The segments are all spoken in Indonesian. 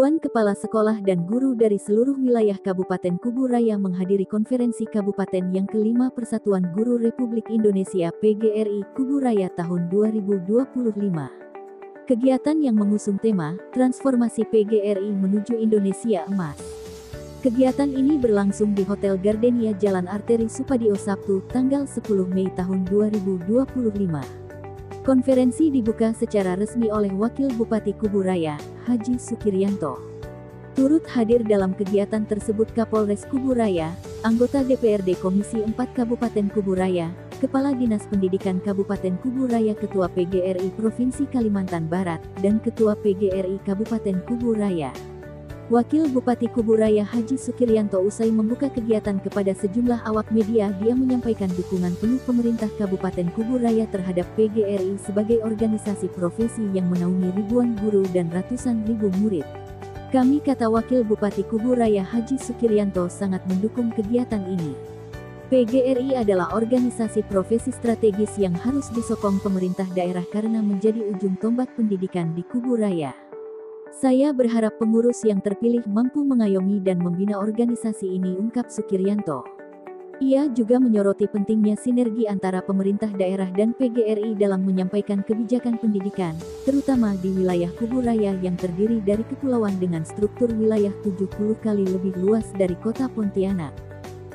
Ribuan kepala sekolah dan guru dari seluruh wilayah Kabupaten Kubu Raya menghadiri konferensi kabupaten yang ke-5 Persatuan Guru Republik Indonesia PGRI Kubu Raya tahun 2025. Kegiatan yang mengusung tema, Transformasi PGRI Menuju Indonesia Emas. Kegiatan ini berlangsung di Hotel Gardenia Jalan Arteri Supadio Sabtu, tanggal 10 Mei tahun 2025. Konferensi dibuka secara resmi oleh Wakil Bupati Kubu Raya, Haji Sukiryanto. Turut hadir dalam kegiatan tersebut Kapolres Kubu Raya, anggota DPRD Komisi 4 Kabupaten Kubu Raya, Kepala Dinas Pendidikan Kabupaten Kubu Raya, Ketua PGRI Provinsi Kalimantan Barat, dan Ketua PGRI Kabupaten Kubu Raya. Wakil Bupati Kubu Raya Haji Sukiryanto usai membuka kegiatan kepada sejumlah awak media, dia menyampaikan dukungan penuh pemerintah Kabupaten Kubu Raya terhadap PGRI sebagai organisasi profesi yang menaungi ribuan guru dan ratusan ribu murid. Kami, kata Wakil Bupati Kubu Raya Haji Sukiryanto, sangat mendukung kegiatan ini. PGRI adalah organisasi profesi strategis yang harus disokong pemerintah daerah karena menjadi ujung tombak pendidikan di Kubu Raya. Saya berharap pengurus yang terpilih mampu mengayomi dan membina organisasi ini, ungkap Sukiryanto. Ia juga menyoroti pentingnya sinergi antara pemerintah daerah dan PGRI dalam menyampaikan kebijakan pendidikan, terutama di wilayah Kubu Raya yang terdiri dari kepulauan dengan struktur wilayah 70 kali lebih luas dari kota Pontianak.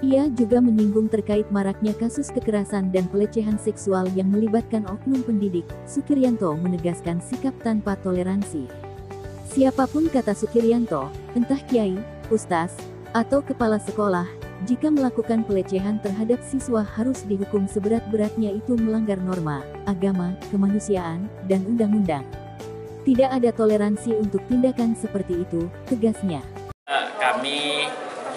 Ia juga menyinggung terkait maraknya kasus kekerasan dan pelecehan seksual yang melibatkan oknum pendidik. Sukiryanto menegaskan sikap tanpa toleransi. Siapapun, kata Sukiryanto, entah kiai, ustaz, atau kepala sekolah, jika melakukan pelecehan terhadap siswa harus dihukum seberat-beratnya, itu melanggar norma, agama, kemanusiaan, dan undang-undang. Tidak ada toleransi untuk tindakan seperti itu, tegasnya. Kami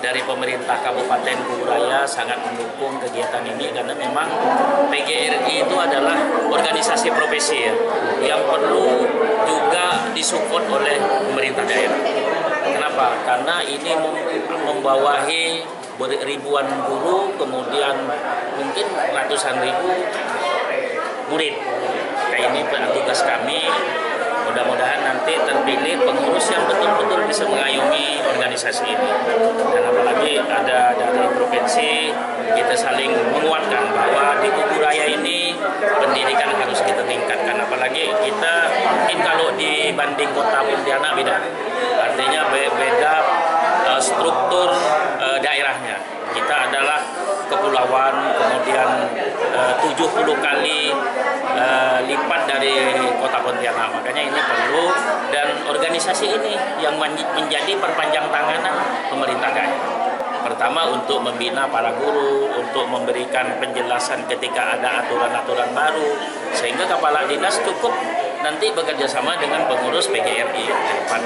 dari pemerintah Kabupaten Kubu Raya sangat mendukung kegiatan ini karena memang PGRI itu adalah organisasi profesi yang perlu juga disupport oleh pemerintah daerah. Kenapa? Karena ini membawahi ribuan guru, kemudian mungkin ratusan ribu murid. Kayak ini tugas kami. Mudah-mudahan nanti terpilih pengurus yang betul-betul bisa mengayomi organisasi ini. Dan apalagi ada dari provinsi, kita saling menguatkan bahwa di Kubu Raya ini pendidikan harus kita tingkatkan. Apalagi kita mungkin kalau dibanding kota Pontianak beda. Artinya beda struktur daerahnya. Kita adalah kepulauan, kemudian 70 kali lipat dari kota Pontianak. Makanya ini perlu, dan organisasi ini yang menjadi perpanjang tangan pemerintah daerah. Pertama, untuk membina para guru, untuk memberikan penjelasan ketika ada aturan-aturan baru, sehingga kepala dinas cukup nanti bekerja sama dengan pengurus PGRI ke depan.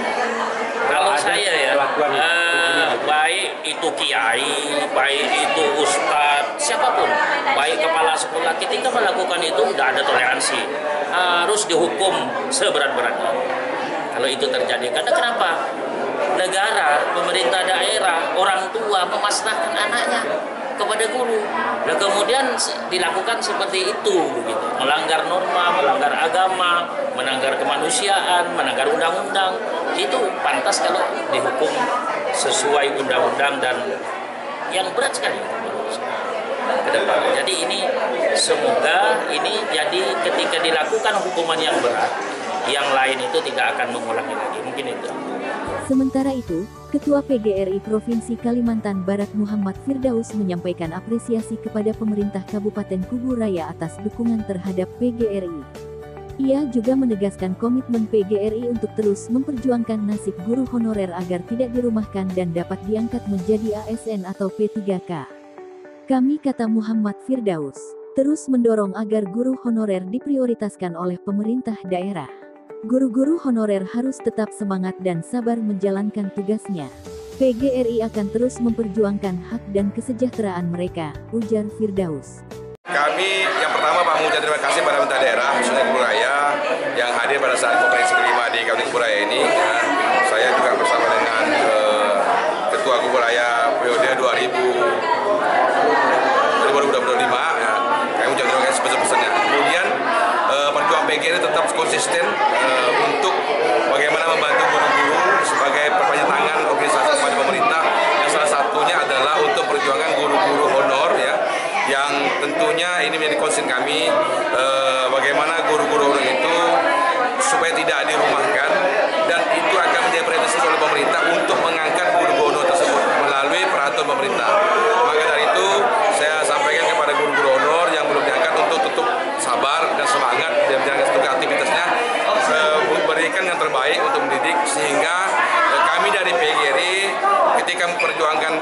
Kalau saya ya, baik itu kiai, baik itu ustadz, siapapun, baik kepala sekolah, ketika melakukan itu tidak ada toleransi, harus dihukum seberat-beratnya. Kalau itu terjadi, karena kenapa? Negara, pemerintah daerah, orang tua memasrahkan anaknya kepada guru, dan kemudian dilakukan seperti itu, begitu. Melanggar norma, melanggar agama, melanggar kemanusiaan, melanggar undang-undang, itu pantas kalau dihukum sesuai undang-undang dan yang berat sekali ke depan. Jadi ini semoga ini jadi ketika dilakukan hukuman yang berat, yang lain itu tidak akan mengulangi lagi. Mungkin itu. Sementara itu, Ketua PGRI Provinsi Kalimantan Barat Muhammad Firdaus menyampaikan apresiasi kepada pemerintah Kabupaten Kubu Raya atas dukungan terhadap PGRI. Ia juga menegaskan komitmen PGRI untuk terus memperjuangkan nasib guru honorer agar tidak dirumahkan dan dapat diangkat menjadi ASN atau P3K. Kami, kata Muhammad Firdaus, terus mendorong agar guru honorer diprioritaskan oleh pemerintah daerah. Guru-guru honorer harus tetap semangat dan sabar menjalankan tugasnya. PGRI akan terus memperjuangkan hak dan kesejahteraan mereka, ujar Firdaus. Kami yang pertama mengucapkan terima kasih pada pemerintah daerah, khususnya Kubu Raya, yang hadir pada saat konferensi kelima di Kabupaten Kubu Raya ini. Saya juga bersama dengan Ketua Kubu Raya periode 2025, kami mengucapkan terima kasih sebesar-besarnya. Kemudian perjuangan PGRI tetap konsisten untuk bagaimana membantu guru-guru sebagai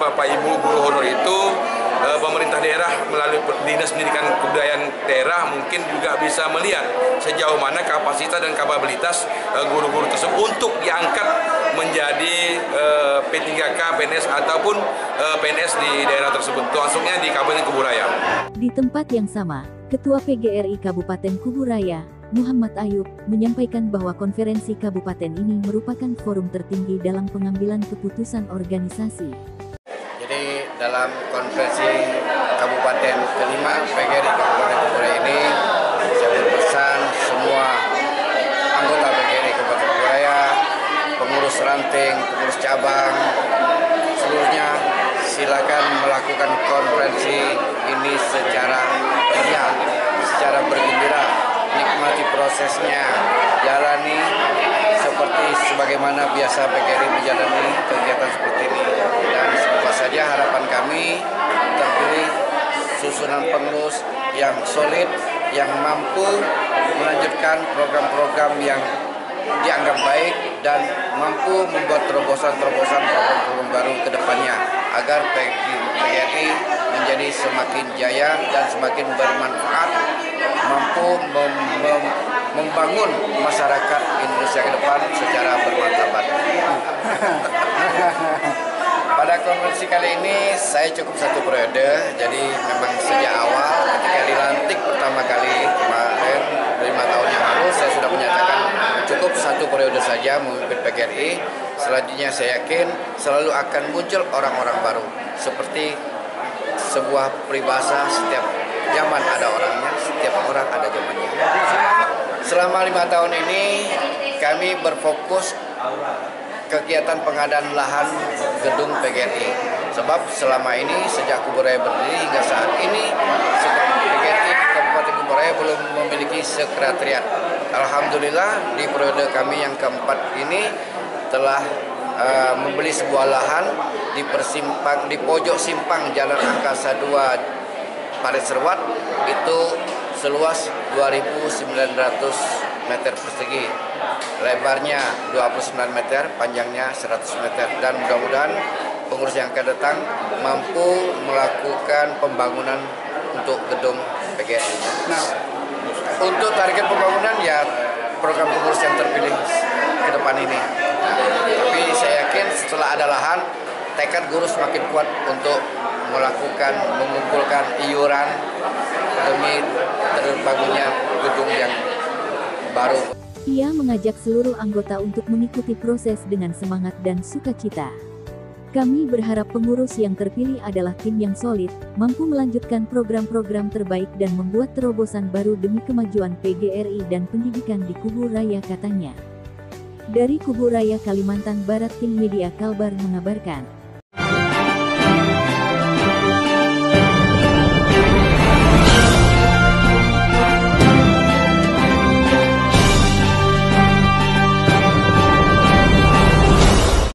Bapak Ibu guru honor itu pemerintah daerah melalui Dinas Pendidikan Kebudayaan daerah mungkin juga bisa melihat sejauh mana kapasitas dan kapabilitas guru-guru tersebut untuk diangkat menjadi P3K, PNS ataupun PNS di daerah tersebut, termasuknya di Kabupaten Kuburaya. Di tempat yang sama, Ketua PGRI Kabupaten Kuburaya, Muhammad Ayub, menyampaikan bahwa konferensi kabupaten ini merupakan forum tertinggi dalam pengambilan keputusan organisasi. Jadi dalam konferensi kabupaten kelima PGRI Kabupaten Kuburaya ini, saya berpesan semua anggota PGRI Kabupaten Kuburaya, pengurus ranting, pengurus cabang, seluruhnya silakan melakukan konferensi ini secara ceria, secara bergembira, nikmati prosesnya, jalani seperti sebagaimana biasa PGRI menjalani kegiatan seperti ini. Dan semoga saja harapan kami terpilih susunan pengurus yang solid, yang mampu melanjutkan program-program yang dianggap baik dan mampu membuat terobosan-terobosan program-program baru ke depannya agar PGRI menjadi semakin jaya dan semakin bermanfaat, mampu membangun masyarakat Indonesia ke depan secara bermartabat. Pada konferensi kali ini saya cukup 1 periode, jadi memang sejak awal ketika dilantik pertama kali kemarin 5 tahun yang lalu saya sudah menyatakan cukup 1 periode saja memimpin PGRI. Selanjutnya saya yakin selalu akan muncul orang-orang baru. Seperti sebuah peribahasa, setiap zaman ada orangnya, setiap orang ada zamannya. Selama 5 tahun ini kami berfokus kegiatan pengadaan lahan gedung PGRI. Sebab selama ini sejak Kuburaya berdiri hingga saat ini PGRI Kabupaten Kuburaya belum memiliki sekretariat. Alhamdulillah di periode kami yang keempat ini telah membeli sebuah lahan di pojok simpang Jalan Angkasa 2 Parit Serwat, itu seluas 2.900 meter persegi, lebarnya 29 meter, panjangnya 100 meter, dan mudah-mudahan pengurus yang akan datang mampu melakukan pembangunan untuk gedung PGRI. Nah, untuk target pembangunan ya program pengurus yang terpilih ke depan ini. Tapi saya yakin setelah ada lahan, tekad guru semakin kuat untuk mengumpulkan iuran demi terbangunnya gedung yang baru. Ia mengajak seluruh anggota untuk mengikuti proses dengan semangat dan sukacita. Kami berharap pengurus yang terpilih adalah tim yang solid, mampu melanjutkan program-program terbaik dan membuat terobosan baru demi kemajuan PGRI dan pendidikan di Kuburaya, katanya. Dari Kuburaya, Kalimantan Barat, tim media Kalbar mengabarkan.